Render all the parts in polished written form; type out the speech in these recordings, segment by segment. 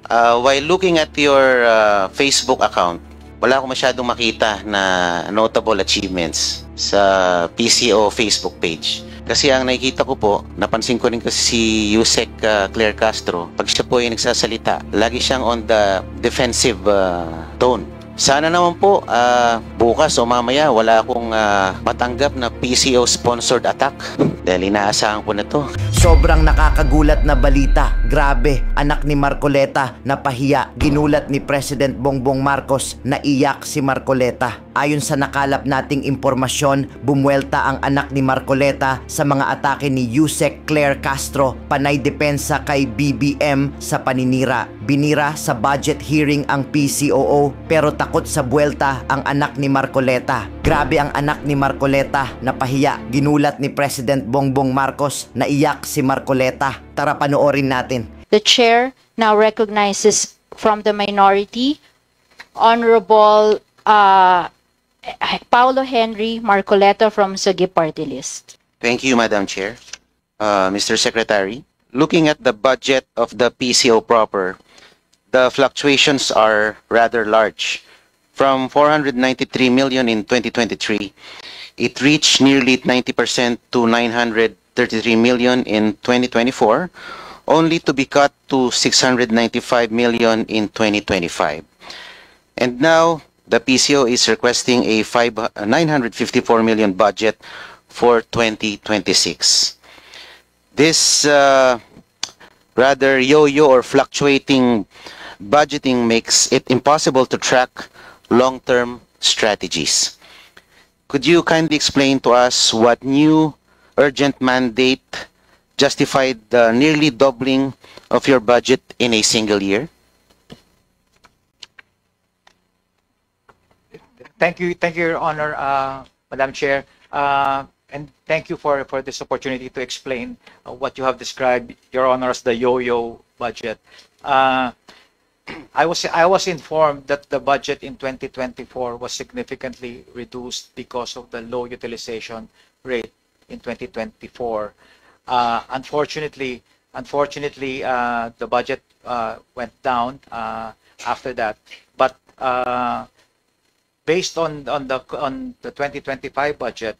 While looking at your Facebook account, wala akong masyadong makita na notable achievements sa PCO Facebook page. Kasi ang nakikita ko po, napansin ko rin kasi si Yusek Claire Castro, pag siya po ay nagsasalita, lagi siyang on the defensive tone. Sana naman po bukas o mamaya wala akong matanggap na PCO sponsored attack dahil inaasahan ko na to. Sobrang nakakagulat na balita. Grabe, anak ni Marcoleta napahiya. Ginulat ni President Bongbong Marcos na iyak si Marcoleta. Ayon sa nakalap nating impormasyon, bumuelta ang anak ni Marcoleta sa mga atake ni Yusek Claire Castro, panay depensa kay BBM sa paninira. Binira sa budget hearing ang PCOO pero takot sa buwelta ang anak ni Marcoleta. Grabe ang anak ni Marcoleta, napahiya. Ginulat ni President Bongbong Marcos na iyak si Marcoleta. Tara panoorin natin. The chair now recognizes from the minority, Honorable Paulo Henry Marcoleta from Sugi Party List. Thank you, Madam Chair. Mr. Secretary, looking at the budget of the PCO proper, the fluctuations are rather large. From 493 million in 2023, it reached nearly 90% to 933 million in 2024, only to be cut to 695 million in 2025. And now, the PCO is requesting a 954 million budget for 2026. This rather yo-yo or fluctuating budgeting makes it impossible to track long-term strategies. Could you kindly explain to us what new urgent mandate justified the nearly doubling of your budget in a single year? Thank you, Your Honor, Madam Chair, and thank you for this opportunity to explain what you have described, Your Honor, as the yo-yo budget. I was informed that the budget in 2024 was significantly reduced because of the low utilization rate in 2024. Unfortunately, the budget went down after that. But based on the 2025 budget,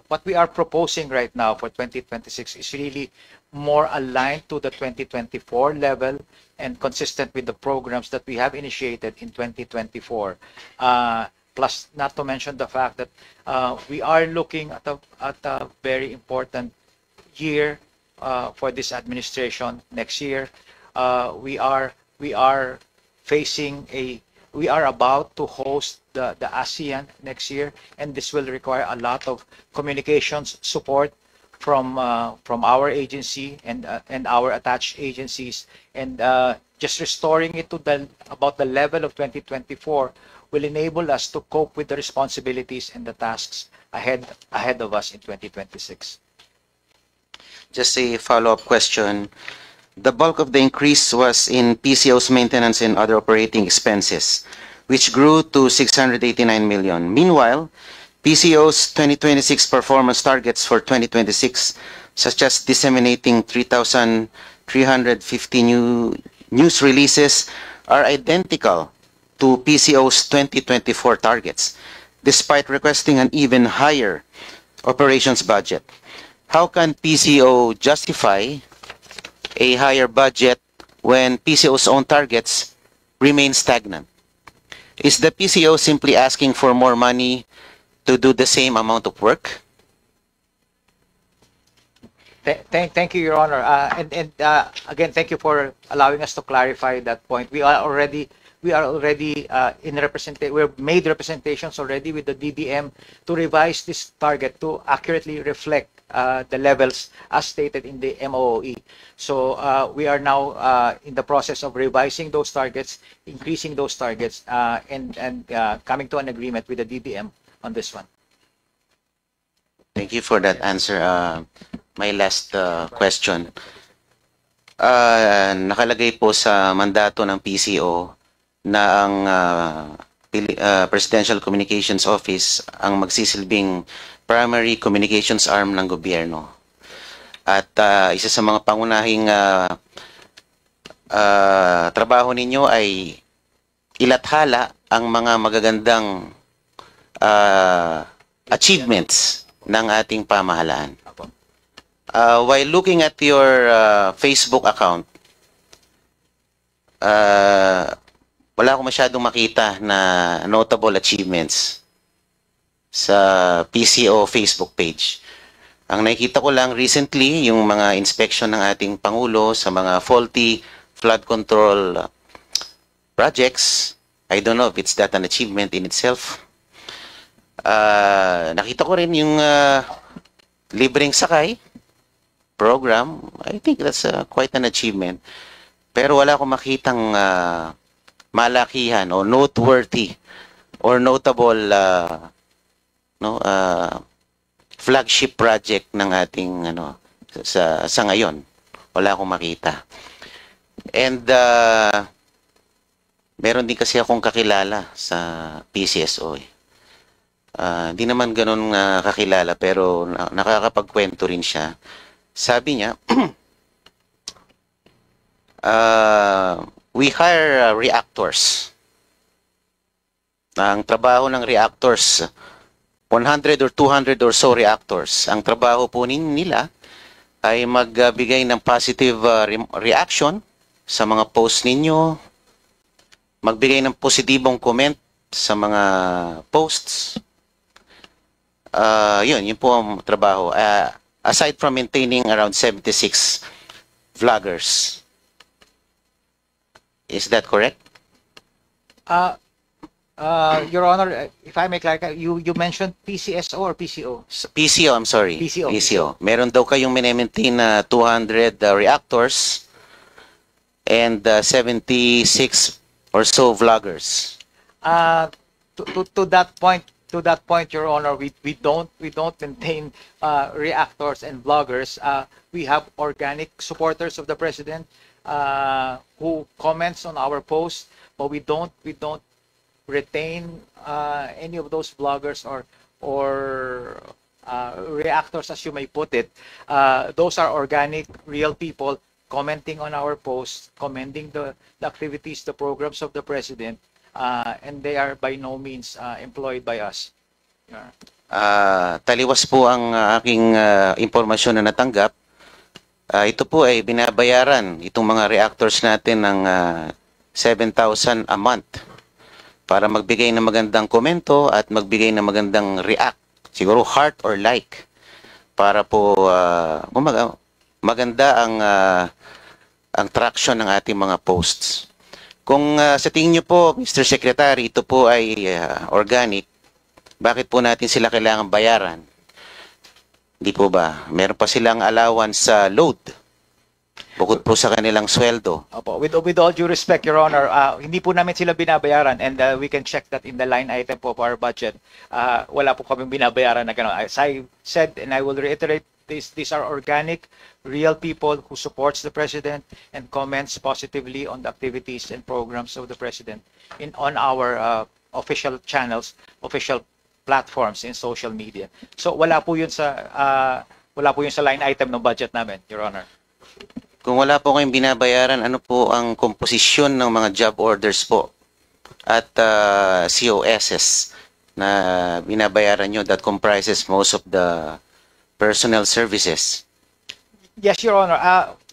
what we are proposing right now for 2026 is really more aligned to the 2024 level and consistent with the programs that we have initiated in 2024. Plus, not to mention the fact that we are looking at a very important year for this administration next year. We are about to host the ASEAN next year, and this will require a lot of communications support from our agency and our attached agencies, and just restoring it to about the level of 2024 will enable us to cope with the responsibilities and the tasks ahead of us in 2026. Just a follow-up question. The bulk of the increase was in PCO's maintenance and other operating expenses, which grew to 689 million. Meanwhile, PCO's 2026 performance targets for 2026, such as disseminating 3,350 new news releases, are identical to PCO's 2024 targets, despite requesting an even higher operations budget. How can PCO justify a higher budget when PCO's own targets remain stagnant? Is the PCO simply asking for more money to do the same amount of work? Thank you, Your Honor. Again, thank you for allowing us to clarify that point. We are already in representation. We've made representations already with the DDM to revise this target to accurately reflect the levels as stated in the MOE. So we are now in the process of revising those targets, increasing those targets, and coming to an agreement with the DDM on this one. Thank you for that answer. My last question. Nakalagay po sa mandato ng PCO na ang Presidential Communications Office ang magsisilbing primary communications arm ng gobyerno. At isa sa mga pangunahing trabaho ninyo ay ilathala ang mga magagandang achievements ng ating pamahalaan. While looking at your Facebook account, wala akong masyadong makita na notable achievements sa PCO Facebook page. Ang nakikita ko lang recently, yung mga inspection ng ating Pangulo sa mga faulty flood control projects. I don't know if it's that an achievement in itself. Nakita ko rin yung libreng sakay program. I think that's quite an achievement. Pero wala akong makitang malakihan o noteworthy or notable flagship project ng ating sa ngayon. Wala akong makita. And meron din kasi akong kakilala sa PCSO. Hindi naman ganun kakilala pero nakakapagkwento rin siya. Sabi niya, we hire reactors. Ang trabaho ng reactors, 100 or 200 or so reactors. Ang trabaho po nila ay magbigay ng positive reaction sa mga posts ninyo, magbigay ng positibong comment sa mga posts. Yun po ang trabaho. Aside from maintaining around 76 vloggers. Is that correct? Your Honor, if I may clarify, you mentioned PCSO or PCO? PCO, I'm sorry. PCO. Meron daw kayong maintain na 200 reactors and 76 or so vloggers. To that point, Your Honor, we don't maintain reactors and vloggers. We have organic supporters of the president who comments on our posts, but we don't retain any of those vloggers or reactors, as you may put it. Those are organic, real people commenting on our posts, commending the activities, the programs of the president, and they are by no means employed by us. Taliwas po ang aking impormasyon na natanggap. Ito po ay binabayaran itong mga reactors natin ng 7,000 a month para magbigay ng magandang komento at magbigay ng magandang react, siguro heart or like, para po maganda ang traction ng ating mga posts. Kung sa tingin niyo po, Mr. Secretary, ito po ay organic, bakit po natin sila kailangan bayaran? Hindi po ba? Meron pa silang allowance sa load, bukod po sa kanilang sweldo. Opo, with all due respect, Your Honor, hindi po namin sila binabayaran, and we can check that in the line item po of our budget. Wala po kaming binabayaran na gano'n. As I said, and I will reiterate, these are organic, real people who supports the president and comments positively on the activities and programs of the president on our official channels, official platforms in social media. So wala po yun sa line item ng budget namin, Your Honor. Kung wala po kayong binabayaran, ano po ang komposisyon ng mga job orders po at COSs na binabayaran nyo that comprises most of the personnel services? Yes, Your Honor.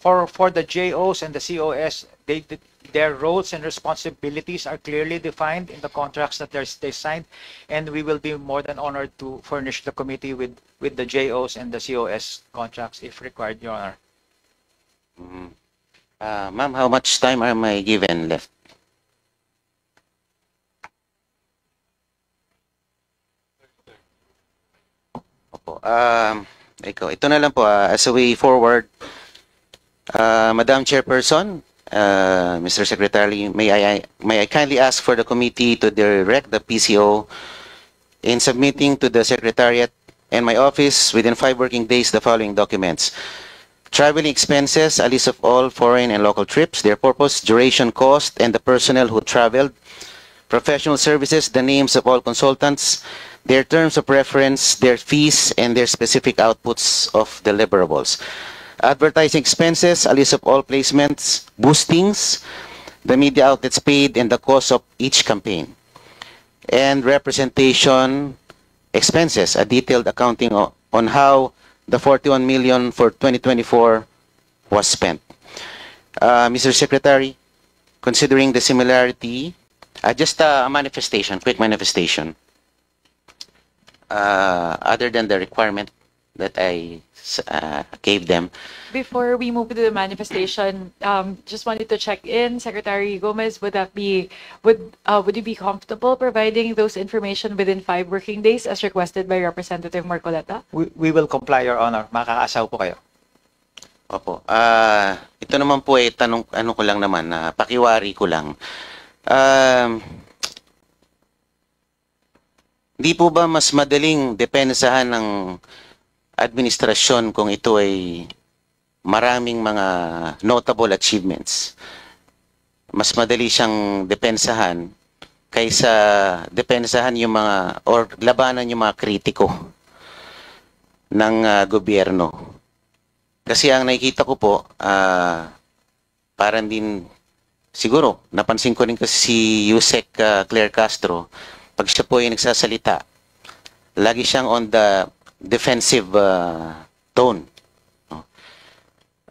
For the JOs and the COS, their roles and responsibilities are clearly defined in the contracts that they signed, and we will be more than honored to furnish the committee with the JOs and the COS contracts if required, Your Honor. Ma'am, how much time am I given left? Opo. Ito na lang po. As a way forward, Madam Chairperson, Mr. Secretary, may I kindly ask for the committee to direct the PCO in submitting to the Secretariat and my office within 5 working days the following documents: traveling expenses, a list of all foreign and local trips, their purpose, duration, cost, and the personnel who traveled, professional services, the names of all consultants, their terms of reference, their fees, and their specific outputs of deliverables. Advertising expenses, a list of all placements, boostings, the media outlets paid, and the cost of each campaign. And representation expenses, a detailed accounting on how the 41 million for 2024 was spent. Mr. Secretary, considering the similarity, just a manifestation, quick manifestation, other than the requirement that I gave them. Before we move to the manifestation, just wanted to check in, Secretary Gomez, would you be comfortable providing those information within 5 working days as requested by Representative Marcoleta? We will comply, Your Honor. Makakaasaw po kayo. Opo. Ito naman po ay tanong, ano ko lang naman, pakiwari ko lang. Di po ba mas madaling depensahan ng administrasyon kung ito ay maraming mga notable achievements? Mas madali siyang depensahan kaysa depensahan yung mga, or labanan yung mga kritiko ng gobyerno. Kasi ang nakikita ko po, parang din, siguro, napansin ko rin kasi si Yusek Claire Castro, pag siya po ay nagsasalita, lagi siyang on the defensive tone.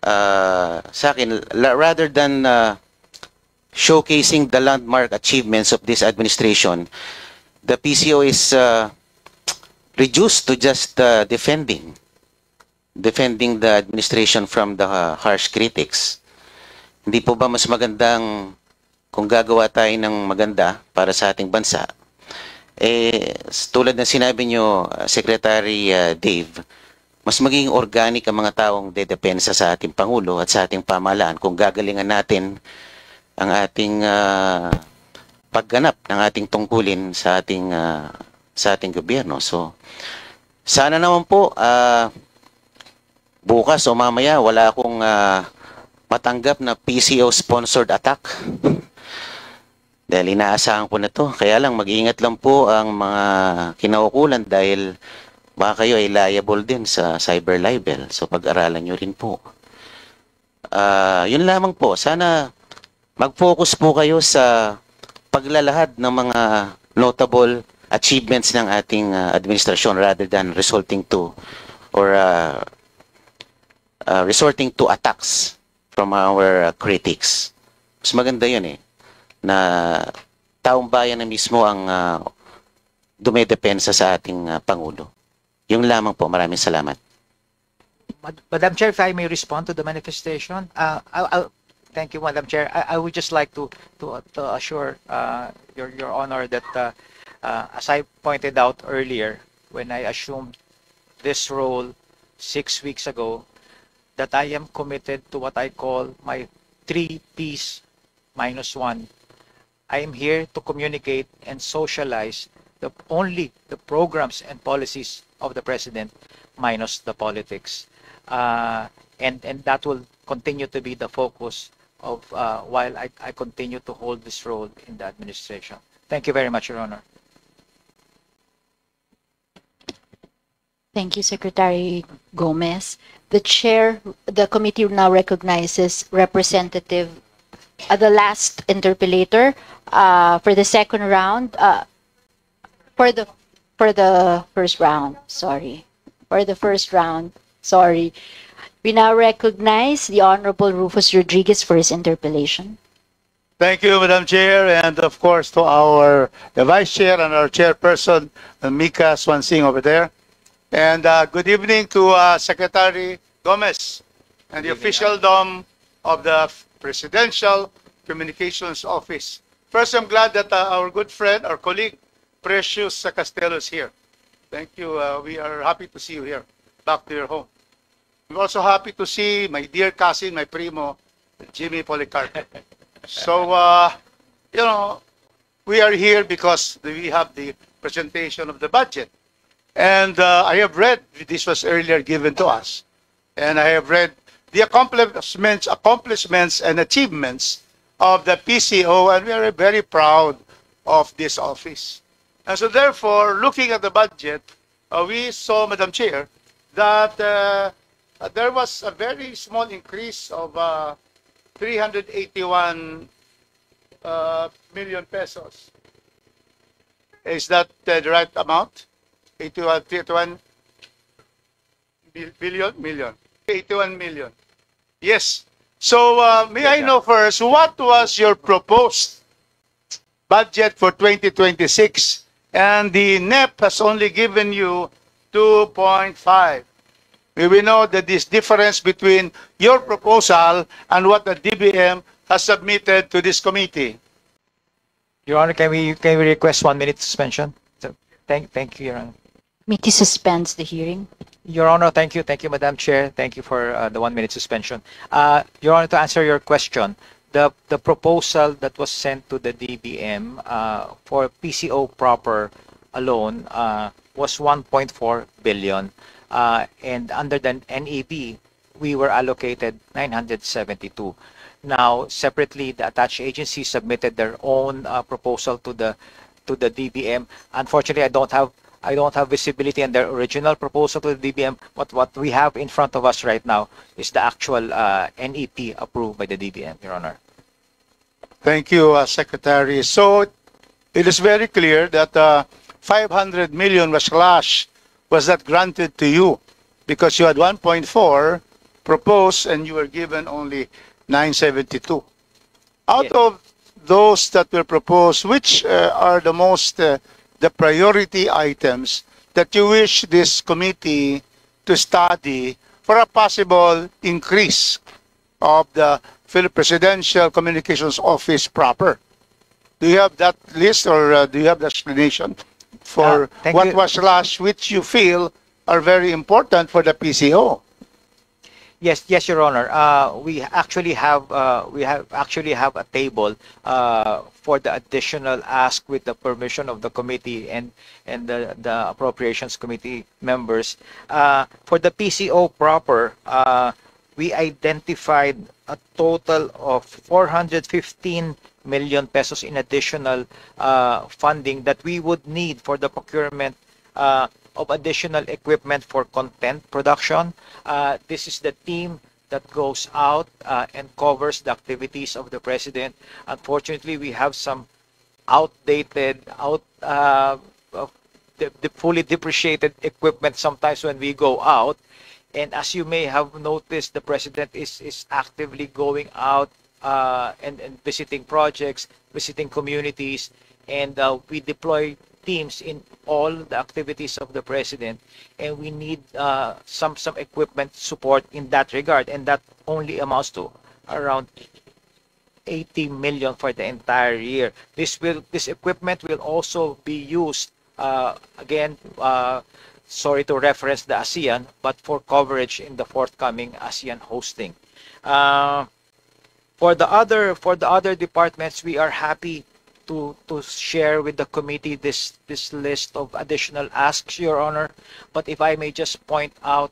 Sa akin, rather than showcasing the landmark achievements of this administration, the PCO is reduced to just defending the administration from the harsh critics. Hindi po ba mas magandang kung gagawa tayo ng maganda para sa ating bansa? Tulad ng sinabi nyo, Secretary Dave, mas magiging organic ang mga taong dedepensa sa ating Pangulo at sa ating pamahalaan kung gagalingan natin ang ating pagganap ng ating tungkulin sa ating gobyerno. So, sana naman po, bukas o mamaya, wala akong matanggap na PCO-sponsored attack. Dahil inaasahan ko na to. Kaya lang, mag-iingat lang po ang mga kinaukulan dahil baka kayo ay liable din sa cyber libel. So, pag-aralan nyo rin po. Yun lamang po. Sana mag-focus po kayo sa paglalahad ng mga notable achievements ng ating administrasyon rather than resulting to or resorting to attacks from our critics. Mas maganda yun na taong bayan na mismo ang dumedepensa sa ating Pangulo. Yung lamang po. Maraming salamat. Madam Chair, if I may respond to the manifestation. Thank you, Madam Chair. I would just like to assure Your Honor that as I pointed out earlier, when I assumed this role 6 weeks ago, that I am committed to what I call my 3 Ps minus 1. I am here to communicate and socialize only the programs and policies of the President minus the politics. And that will continue to be the focus of while I continue to hold this role in the administration. Thank you very much, Your Honor. Thank you, Secretary Gomez. The committee now recognizes Representative, the last interpellator for the second round, for the first round, sorry. For the first round, sorry. We now recognize the Honorable Rufus Rodriguez for his interpellation. Thank you, Madam Chair, and of course to the Vice Chair and our Chairperson, Mika Swansing over there. And good evening to Secretary Gomez and the officialdom of the Presidential Communications Office. First, I'm glad that our good friend, our colleague, Precious Castelo is here. Thank you. We are happy to see you here, back to your home. We're also happy to see my dear cousin, my primo, Jimmy Policarpo. So, you know, we are here because we have the presentation of the budget. And I have read, this was earlier given to us, and I have read the accomplishments and achievements of the PCO, and we are very proud of this office. And so therefore, looking at the budget, we saw, Madam Chair, that there was a very small increase of 381 million pesos. Is that the right amount? 81 million. 81 million. Yes. So may I know first, what was your proposed budget for 2026? And the NEP has only given you 2.5. We know that this difference between your proposal and what the DBM has submitted to this committee. Your Honor, can we request 1 minute suspension? So, thank you, Your Honor. Committee suspends the hearing. Your Honor, thank you, Madam Chair. Thank you for the 1 minute suspension. Your Honor, to answer your question, the proposal that was sent to the DBM for PCO proper alone was 1.4 billion, and under the NEB, we were allocated 972. Now, separately, the attached agency submitted their own proposal to the DBM. Unfortunately, I don't have visibility on their original proposal to the DBM, but what we have in front of us right now is the actual NEP approved by the DBM, Your Honor. Thank you, Secretary. So it is very clear that 500 million was not granted to you because you had 1.4 proposed and you were given only 972. Out Yes. of those that were proposed, which are the most the priority items that you wish this committee to study for a possible increase of the Philippine Presidential Communications Office proper? Do you have that list, or do you have the explanation for Thank what you. was slashed, which you feel are very important for the PCO? Yes, Your Honor. We actually have a table for the additional ask with the permission of the committee and the Appropriations Committee members. For the PCO proper, we identified a total of 415 million pesos in additional funding that we would need for the procurement of additional equipment for content production. This is the team that goes out and covers the activities of the president. Unfortunately, we have some outdated, the fully depreciated equipment sometimes when we go out. And as you may have noticed, the president is actively going out and visiting projects, visiting communities, and we deploy teams in all the activities of the president, and we need some equipment support in that regard, and that only amounts to around 80 million for the entire year. This equipment will also be used again. Sorry to reference the ASEAN, but for coverage in the forthcoming ASEAN hosting. For the other departments, we are happy to share with the committee this list of additional asks, Your Honor. But if I may just point out,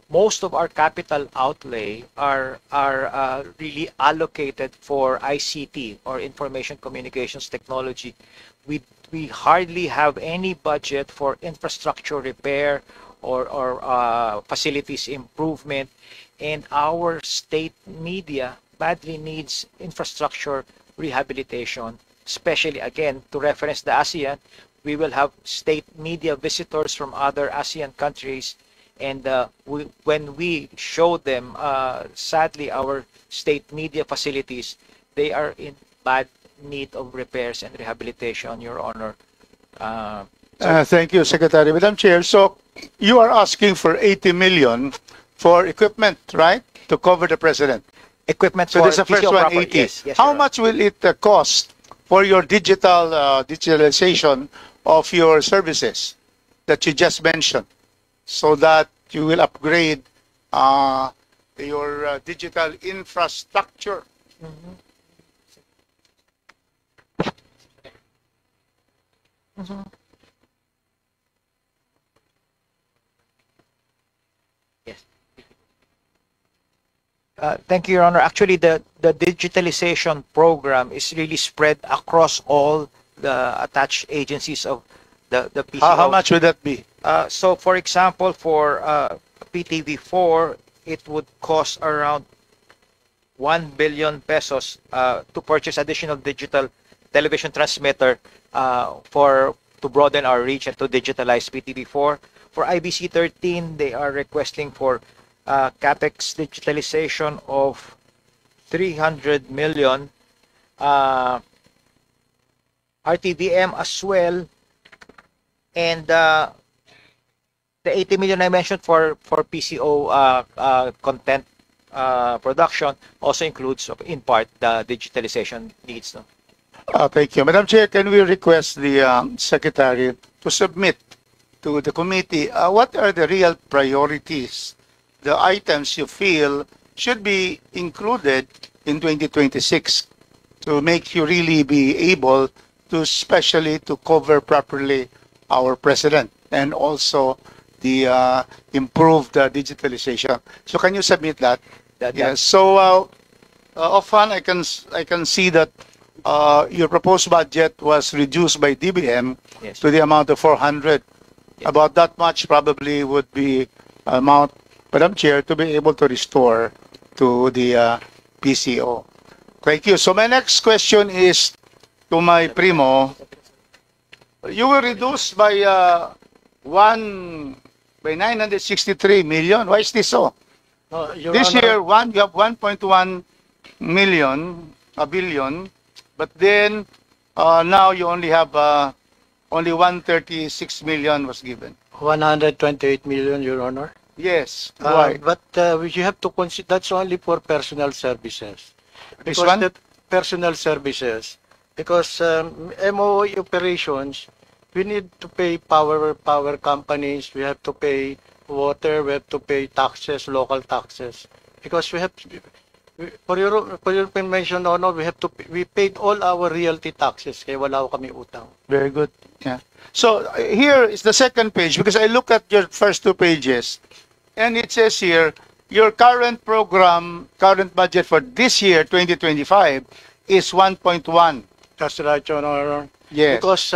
most of our capital outlay are really allocated for ICT, or information communications technology. We hardly have any budget for infrastructure repair or facilities improvement, and our state media badly needs infrastructure rehabilitation, especially, again, to reference the ASEAN. We will have state media visitors from other ASEAN countries, and when we show them, sadly, our state media facilities, they are in bad need of repairs and rehabilitation, Your Honor. Thank you, Secretary. Madam Chair, so you are asking for 80 million for equipment, right, to cover the president? Equipment So for this is the first PCO one, proper. 80. Yes, How Your Honor. much will it cost for your digitalization of your services that you just mentioned, so that you will upgrade your digital infrastructure? Yes. Thank you, Your Honor. Actually, the digitalization program is really spread across all the attached agencies of the PCO. How much would that be? So for example, for PTV4, it would cost around 1 billion pesos to purchase additional digital television transmitter to broaden our reach and to digitalize PTV4. For IBC 13, they are requesting for capex digitalization of 300 million. RTVM as well, and the 80 million I mentioned for PCO content production also includes, in part, the digitalization needs. No? Thank you. Madam Chair, can we request the Secretary to submit to the committee what are the real priorities, the items you feel should be included in 2026 to make you really be able to especially to cover properly our president and also the improved digitalization. So can you submit that? Yes. So offhand, I can see that your proposed budget was reduced by DBM Yes. to the amount of 400. About that much probably would be amount, Madam Chair, to be able to restore to the PCO. Thank you. So my next question is to my primo. You were reduced by 963 million. Why is this so? No, Your This Honor, year, you have 1.1 billion, but then now you only have only 136 million was given. 128 million, Your Honor. Yes. Why? But you have to consider that's only for personal services. This Because one? that personal services, because MOE operations, we need to pay power companies, we have to pay water, we have to pay taxes, local taxes, because for your information, Honor, we paid all our realty taxes, kaya wala ko kami utang. Very good. Yeah. So here is the second page because I look at your first two pages and it says here your current budget for this year 2025 is 1.1. That's right, Your Honor. Yes. Because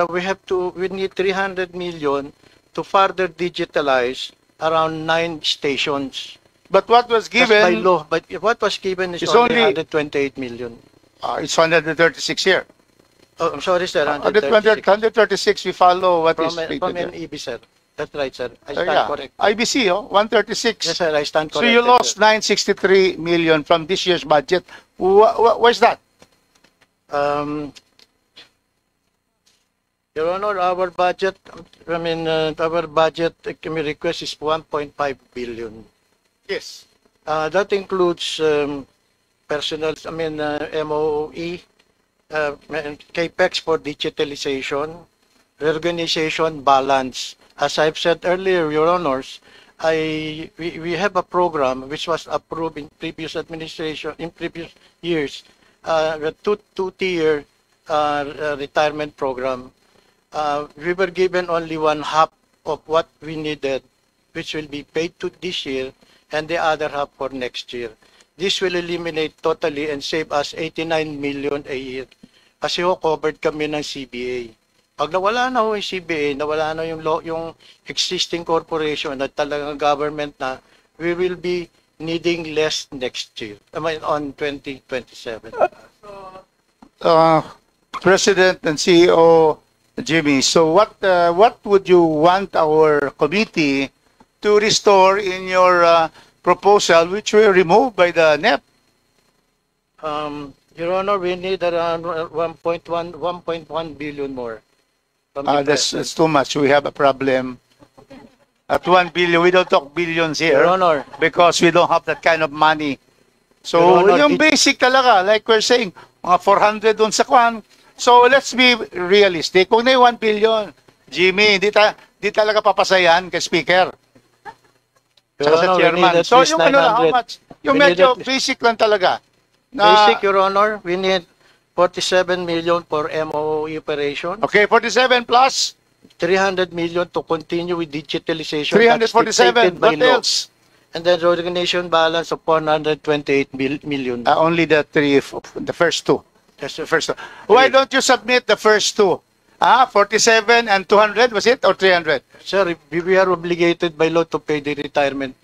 we need 300 million to further digitalize around 9 stations. But what was That's by given law. But what was given is It's only only- 128 million. it's 136 here. Oh, I'm sorry, sir. 136 136 we follow what is from stated there. NEB, sir. That's right, sir. I stand Yeah. correct. IBC, 136. Yes, sir. I stand So corrected. you lost sir. 963 million from this year's budget. Where's that? Your Honor, our budget, our budget request is 1.5 billion. Yes. That includes personal, MOE, CAPEX for digitalization, reorganization, balance. As I've said earlier, Your Honors, we have a program which was approved in previous administration, in previous years, the two-tier retirement program. We were given only one half of what we needed, which will be paid to this year, and the other half for next year. This will eliminate totally and save us 89 million a year. Kasi covered kami ng CBA. Pag nawala na yung CBA, nawala na yung existing corporation at talagang government na, we will be needing less next year. On 2027. President and CEO Jimmy, so what would you want our committee to restore in your proposal, which were removed by the NEP? Your Honor, we need around 1.1 billion more. From the That's President. too much. We have a problem. At 1 billion, we don't talk billions here. Your Honor. Because we don't have that kind of money. So, Your Honor, yung basic talaga, like we're saying, mga 400 dun sa kwan. So, let's be realistic. Kung na yung 1 billion, Jimmy, di talaga papasayan kay Speaker. Your Tsaka sa Honor, we chairman. need at So, least yung ano lang, how 900. much? Yung We need medyo at least- basic lang talaga. Basic, Your Honor, we need 47 million for MOE operation, Okay, 47 plus 300 million to continue with digitalization. 347. That's dictated by What law. else? And then reorganization balance of 428 million. Only the first two. That's the First two. Why don't you submit the first two? 47 and 200, was it? Or 300? Sir, we are obligated by law to pay the retirement.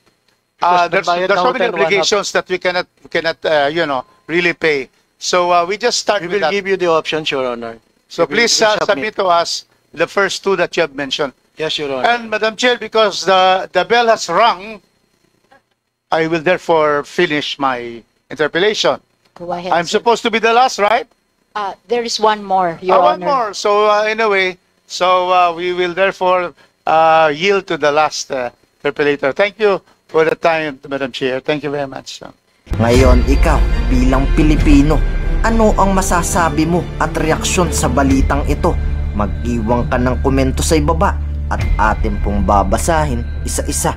There's Because so many nabayad na hotel, obligations that we cannot really pay. So we just start We with will that. give you the options, Your Honor. So We will please submit to us the first two that you have mentioned. Yes, Your Honor. And Madam Chair, because the bell has rung, I will therefore finish my interpellation. Go ahead, I'm sir. supposed to be the last, right? There is one more, Your One Honor. more. So anyway, we will therefore yield to the last interpellator. Thank you for the time, Madam Chair. Thank you very much. Ngayon, ikaw, bilang Pilipino, ano ang masasabi mo at reaksyon sa balitang ito? Mag-iwan ka ng komento sa ibaba at atin pong babasahin isa-isa.